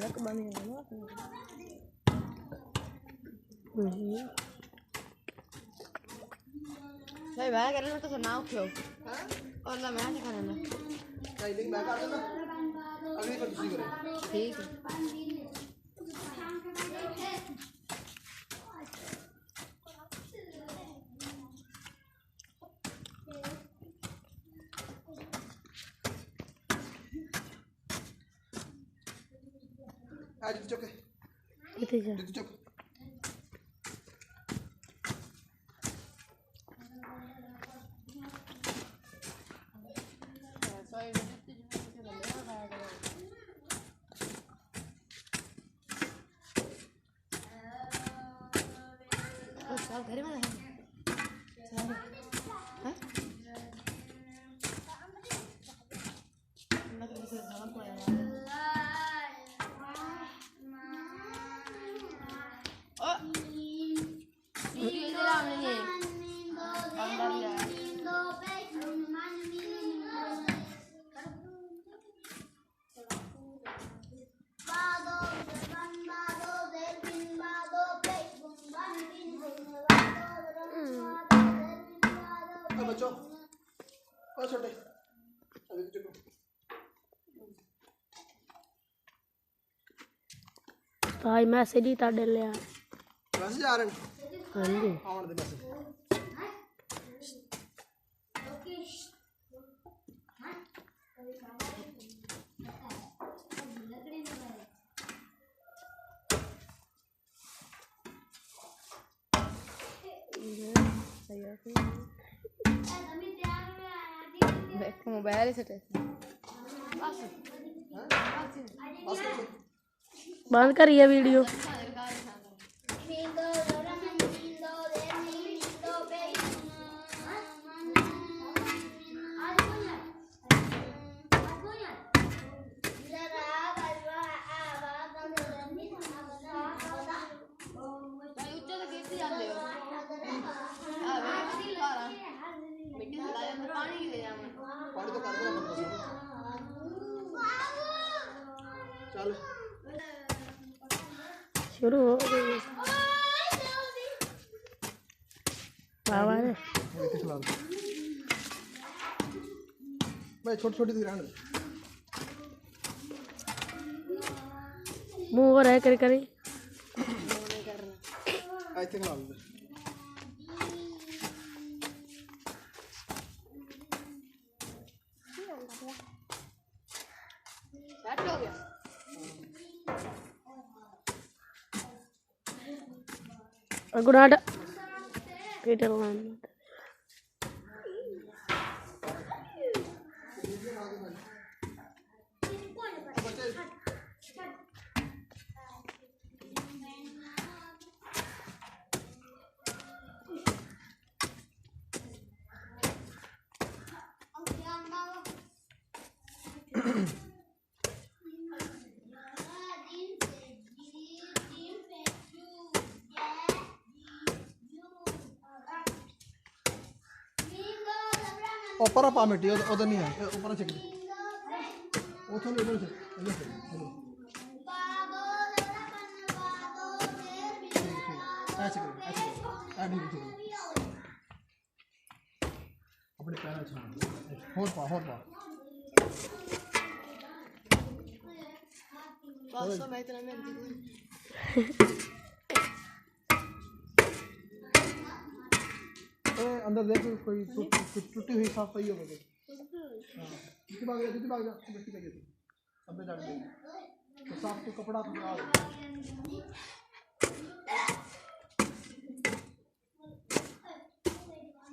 रख बनी है ना भाई भाई कर ले तो सुनाओ क्यों हां और ला मैं नहीं खाना कहीं नहीं मैं कर देना अगली बार दूसरी करें ठीक है आज चुप कितने जा चुप घर में है हां मैं तो खाना पाया बच्चों और छोटे अभी चुप भाई मैसेज ही ताड़े लिया मैसेज आ रहे हैं हां जी आवन दे मैसेज मोबाइल से बंद करिए वीडियो पानी तो कर दो चल शुरू हो गई बाबा ने भाई छोटी छोटी दिख रहा है मुंह और है करे I think La low set हो गया गुनाड पीटर वन ऊपर पा मिट्टी उधर नहीं है ऊपर चेक वो थोड़ी उधर से ऐसे अपने पैर अच्छा और पा बस मैं इतना मेहनती अंदर देख कोई टूटी हुई साफ पई होगी हां कितनी भाग जा मिट्टी पे गई अब मैं डाल दे तो साफ तो कपड़ा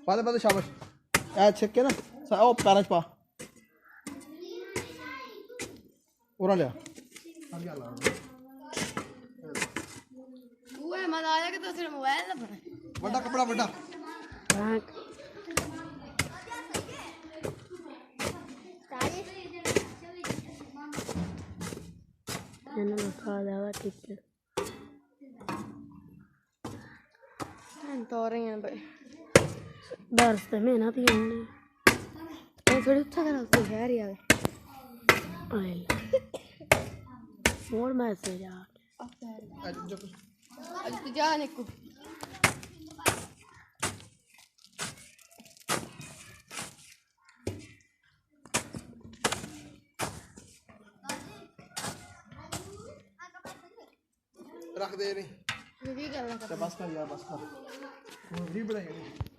पादे शाबाश ऐ चेक के ना ओ पैर पा ओरा ले अब क्या ला ओए मजा आया कि तो सिर्फ मोबाइल ना पड़ा बड़ा कपड़ा बड़ा दर्स तो मेहनत ही थोड़ी अच्छा करा तो खैर यार ਹੋਰ ਮੈਸੇਜ ਆ ਅੱਜ ਜੋ ਕੁਛ ਅੱਜ ਤੇ ਜਾ ਨਿਕੂ ਰੱਖ ਦੇ ਨਹੀਂ ਕੀ ਕਰਨਾ ਤੇ ਬਸ ਕਰ ਯਾਰ ਬਸ ਕਰ ਹੁਣ ਵੀ ਬਣਾਏਗਾ